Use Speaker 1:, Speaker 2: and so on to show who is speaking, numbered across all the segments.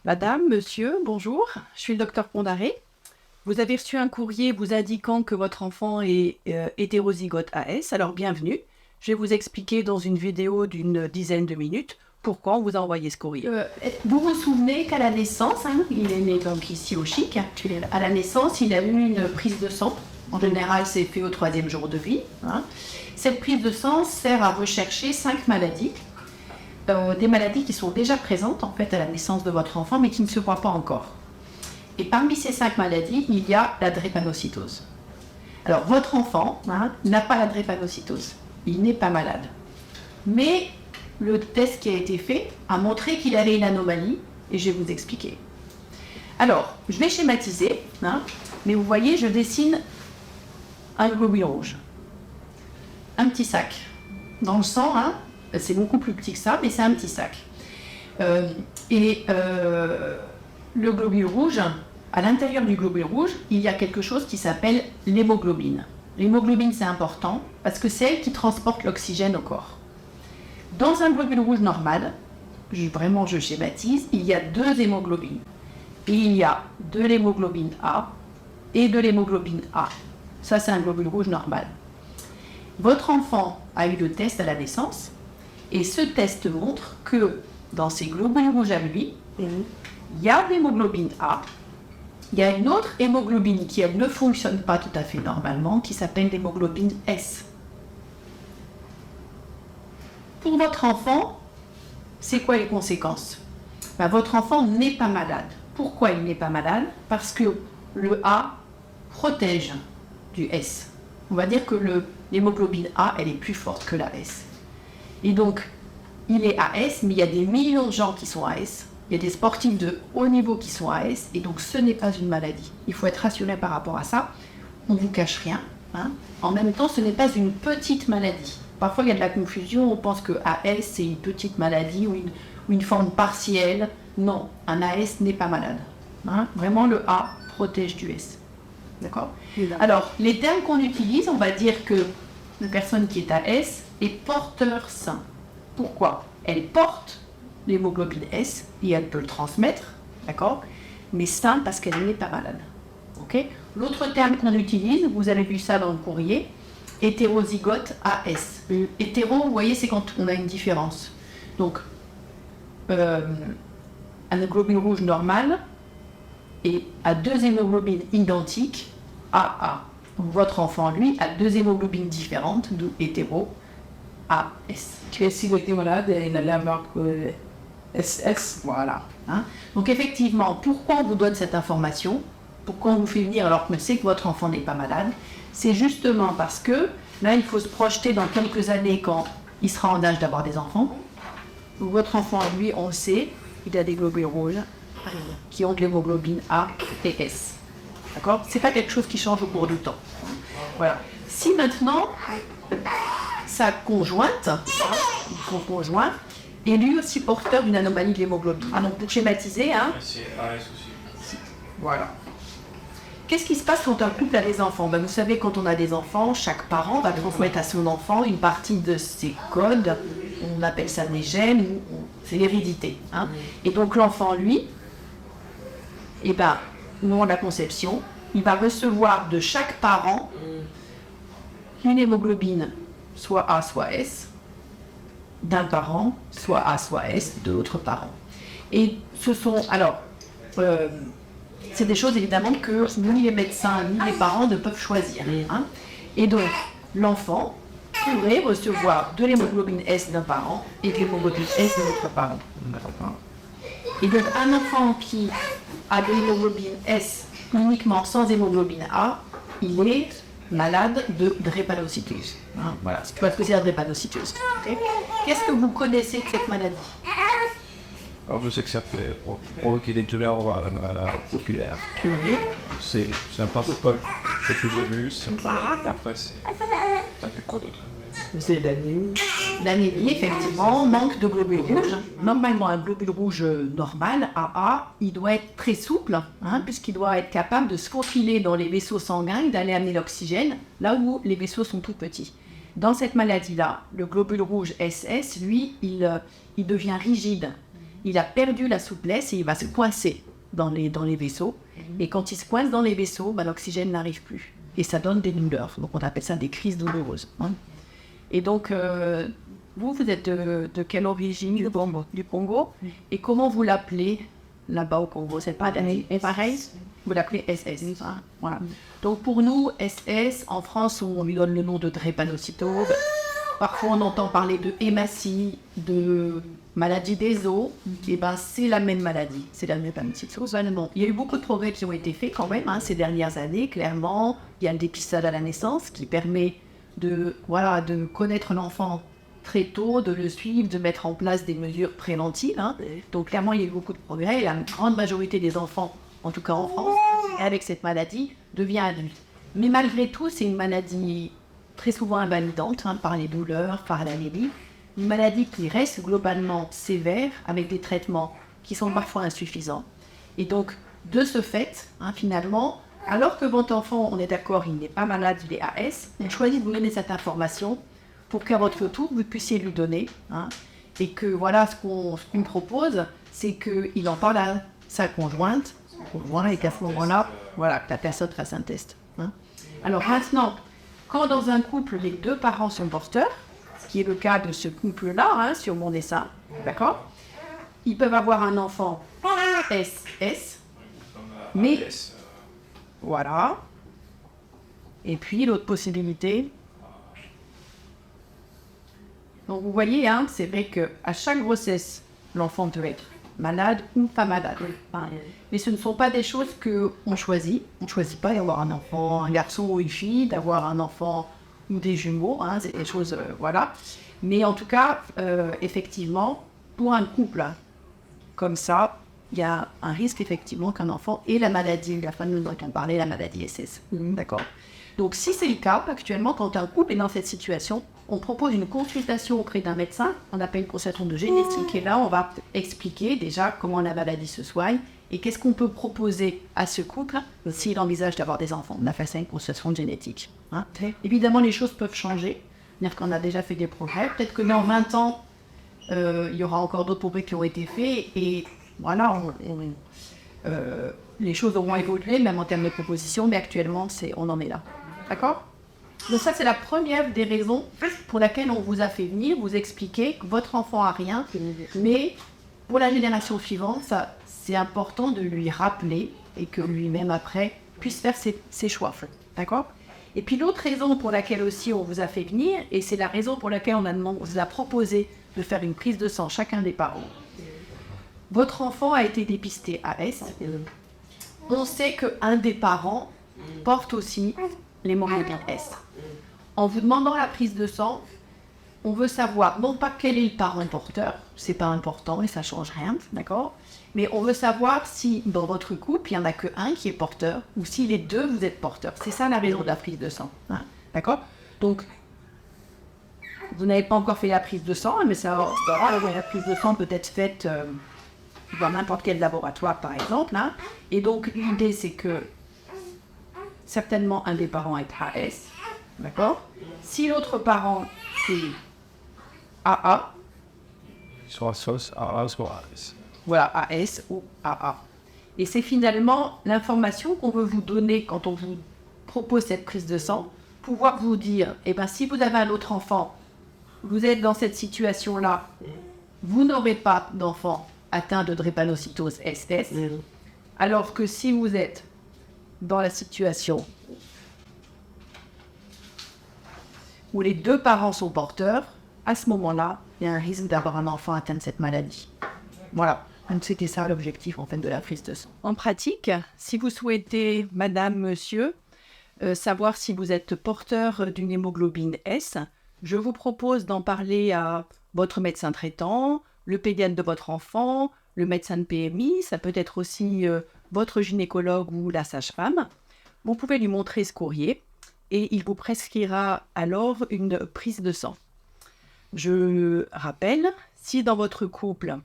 Speaker 1: Madame, monsieur, bonjour, je suis le docteur Pondaré. Vous avez reçu un courrier vous indiquant que votre enfant est hétérozygote AS, alors bienvenue. Je vais vous expliquer dans une vidéo d'une dizaine de minutes pourquoi on vous a envoyé ce courrier. Vous vous souvenez qu'à la naissance, il est né donc ici au Chic, à la naissance il a eu une prise de sang. En général c'est fait au 3e jour de vie. Cette prise de sang sert à rechercher 5 maladies. Des maladies qui sont déjà présentes en fait à la naissance de votre enfant mais qui ne se voient pas encore. Et parmi ces 5 maladies, il y a la drépanocytose. Alors votre enfant n'a pas la drépanocytose, il n'est pas malade. Mais le test qui a été fait a montré qu'il avait une anomalie et je vais vous expliquer. Alors, je vais schématiser, mais vous voyez, je dessine un globule rouge, un petit sac. Dans le sang, c'est beaucoup plus petit que ça, mais c'est un petit sac. Le globule rouge, à l'intérieur du globule rouge, il y a quelque chose qui s'appelle l'hémoglobine. L'hémoglobine, c'est important parce que c'est elle qui transporte l'oxygène au corps. Dans un globule rouge normal, je schématise, il y a 2 hémoglobines. Et il y a de l'hémoglobine A et de l'hémoglobine A. Ça, c'est un globule rouge normal. Votre enfant a eu le test à la naissance. Et ce test montre que dans ces globules rouges à lui, il y a l'hémoglobine A, il y a une autre hémoglobine qui elle, ne fonctionne pas tout à fait normalement, qui s'appelle l'hémoglobine S. Pour votre enfant, c'est quoi les conséquences? Votre enfant n'est pas malade. Pourquoi il n'est pas malade? Parce que le A protège du S. On va dire que l'hémoglobine A, elle est plus forte que la S. Et donc, il est AS, mais il y a des millions de gens qui sont AS. Il y a des sportifs de haut niveau qui sont AS, et donc ce n'est pas une maladie. Il faut être rassuré par rapport à ça. On ne vous cache rien. En même temps, ce n'est pas une petite maladie. Parfois, il y a de la confusion. On pense que AS, c'est une petite maladie ou une forme partielle. Non, un AS n'est pas malade. Vraiment, le A protège du S. D'accord? Alors, les termes qu'on utilise, on va dire que la personne qui est AS est porteur sain. Pourquoi? Elle porte l'hémoglobine S et elle peut le transmettre, d'accord? Mais sain parce qu'elle n'est pas malade. Okay? L'autre terme qu'on utilise, vous avez vu ça dans le courrier, hétérozygote AS. Hétéro, vous voyez, c'est quand on a une différence. Donc, un globule rouge normal et à 2 hémoglobines identiques, AA. Votre enfant, lui, a 2 hémoglobines différentes, d'où hétéro, AS.
Speaker 2: S'il était malade, il allait avoir que SS.
Speaker 1: Voilà. Donc effectivement, pourquoi on vous donne cette information? Pourquoi on vous fait venir alors qu'on sait que votre enfant n'est pas malade? C'est justement parce que, là, il faut se projeter dans quelques années quand il sera en âge d'avoir des enfants. Donc, votre enfant, lui, on le sait, il a des globules rouges qui ont de l'hémoglobine A et S. D'accord? C'est pas quelque chose qui change au cours du temps. Voilà. Si maintenant, sa conjointe, son conjoint, est lui aussi porteur d'une anomalie de l'hémoglobine. Donc pour schématiser, voilà. Qu'est-ce qui se passe quand un couple a des enfants? Vous savez, quand on a des enfants, chaque parent va transmettre à son enfant une partie de ses codes. On appelle ça des gènes, c'est l'hérédité. Et donc l'enfant, lui, au moment de la conception, il va recevoir de chaque parent une hémoglobine, soit A, soit S, d'un parent, soit A, soit S, de l'autre parent. Et ce sont, c'est des choses évidemment que ni les médecins ni les parents ne peuvent choisir. Et donc, l'enfant pourrait recevoir de l'hémoglobine S d'un parent et de l'hémoglobine S de l'autre parent. Et donc, un enfant qui a de l'hémoglobine S uniquement sans hémoglobine A, il est malade de drépanocytose. Voilà, c'est parce que c'est la drépanocytose. Okay. Qu'est-ce que vous connaissez de cette maladie?
Speaker 2: Alors, je sais que ça peut provoquer des douleurs oculaires. C'est un protocole. C'est plus de mus. Après, ça fait quoi d'autre?
Speaker 1: C'est l'anémie. L'anémie, effectivement, manque de globules rouges. Normalement, un globule rouge normal, AA, il doit être très souple, puisqu'il doit être capable de se faufiler dans les vaisseaux sanguins et d'aller amener l'oxygène, là où les vaisseaux sont tout petits. Dans cette maladie-là, le globule rouge SS, lui, il devient rigide. il a perdu la souplesse et il va se coincer dans les vaisseaux. Et quand il se coince dans les vaisseaux, l'oxygène n'arrive plus. Et ça donne des douleurs. Donc on appelle ça des crises douloureuses. Hein. Et donc, vous êtes de quelle origine? Du Congo. Et comment vous l'appelez là-bas au Congo? C'est pas pareil? Vous l'appelez SS. Hein? Voilà. Donc pour nous, SS, en France, on lui donne le nom de drépanocytose. Parfois, on entend parler de hématie, de maladie des os. Et c'est la même maladie, c'est la drépanocytose. Il y a eu beaucoup de progrès qui ont été faits quand même ces dernières années. Clairement, il y a le dépistage à la naissance qui permet de connaître l'enfant très tôt, de le suivre, de mettre en place des mesures préventives. Hein. Donc clairement, il y a eu beaucoup de progrès. La grande majorité des enfants, en tout cas en France, avec cette maladie, devient adulte. Mais malgré tout, c'est une maladie très souvent invalidante par les douleurs, par l'anémie. Une maladie qui reste globalement sévère, avec des traitements qui sont parfois insuffisants. Et donc, de ce fait, finalement, alors que votre enfant, on est d'accord, il n'est pas malade, il est AS, on choisit de vous donner cette information pour qu'à votre tour, vous puissiez lui donner. Et que voilà, ce qu'on propose, c'est qu'il en parle à sa conjointe, et qu'à ce moment-là, que la personne fasse un test. Alors maintenant, quand dans un couple, les deux parents sont porteurs, ce qui est le cas de ce couple-là, sur mon dessin, d'accord, ils peuvent avoir un enfant SS, mais voilà. Et puis l'autre possibilité. Donc vous voyez, c'est vrai qu'à chaque grossesse, l'enfant peut être malade ou pas malade. Mais ce ne sont pas des choses qu'on choisit. On ne choisit pas d'avoir un enfant, un garçon ou une fille, d'avoir un enfant ou des jumeaux. C'est des choses, voilà. Mais en tout cas, effectivement, pour un couple comme ça, il y a un risque effectivement qu'un enfant ait la maladie, la femme dont on parlait, la maladie SS. D'accord. Donc si c'est le cas, actuellement, quand un couple est dans cette situation, on propose une consultation auprès d'un médecin, on appelle une consultation de génétique, et là on va expliquer déjà comment la maladie se soigne et qu'est-ce qu'on peut proposer à ce couple s'il envisage d'avoir des enfants. On a fait ça une consultation de génétique. Évidemment, les choses peuvent changer, c'est-à-dire qu'on a déjà fait des progrès, peut-être que dans 20 ans, il y aura encore d'autres progrès qui ont été faits, et voilà, les choses auront évolué, même en termes de propositions, mais actuellement, on en est là. D'accord? Donc ça, c'est la première des raisons pour laquelle on vous a fait venir, vous expliquer que votre enfant a rien, mais pour la génération suivante, c'est important de lui rappeler et que lui-même après puisse faire ses choix. D'accord? Et puis l'autre raison pour laquelle aussi on vous a fait venir, et c'est la raison pour laquelle on vous a proposé de faire une prise de sang chacun des parents. Votre enfant a été dépisté AS. On sait qu'un des parents porte aussi l'hémoglobine S. En vous demandant la prise de sang, on veut savoir, non pas quel est le parent porteur, c'est pas important et ça change rien, d'accord? Mais on veut savoir si dans votre couple, il n'y en a qu'un qui est porteur, ou si les deux, vous êtes porteurs. C'est ça la raison de la prise de sang, d'accord? Donc, vous n'avez pas encore fait la prise de sang, mais la prise de sang peut être faite dans n'importe quel laboratoire, par exemple. Et donc, l'idée, c'est que certainement un des parents est AS, d'accord? Si l'autre parent est AA,
Speaker 2: Soit SOS, AA, soit AS.
Speaker 1: voilà, AS ou AA. Et c'est finalement l'information qu'on veut vous donner quand on vous propose cette prise de sang, pouvoir vous dire, si vous avez un autre enfant, vous êtes dans cette situation-là, vous n'aurez pas d'enfant atteint de drépanocytose SS, alors que si vous êtes dans la situation où les deux parents sont porteurs, à ce moment-là, il y a un risque d'avoir un enfant atteint de cette maladie. Voilà. Donc c'était ça l'objectif en fait de la prise de sang. En pratique, si vous souhaitez, madame, monsieur, savoir si vous êtes porteur d'une hémoglobine S, je vous propose d'en parler à votre médecin traitant, le pédiatre de votre enfant, le médecin de PMI, ça peut être aussi votre gynécologue ou la sage-femme. Vous pouvez lui montrer ce courrier et il vous prescrira alors une prise de sang. Je rappelle, si dans votre couple,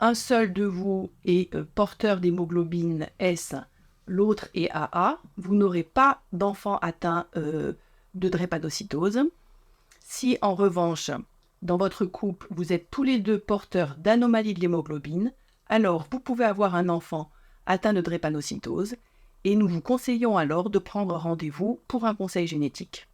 Speaker 1: un seul de vous est porteur d'hémoglobine S, l'autre est AA, vous n'aurez pas d'enfant atteint de drépanocytose. Si en revanche, dans votre couple, vous êtes tous les deux porteurs d'anomalies de l'hémoglobine, alors vous pouvez avoir un enfant atteint de drépanocytose et nous vous conseillons alors de prendre rendez-vous pour un conseil génétique.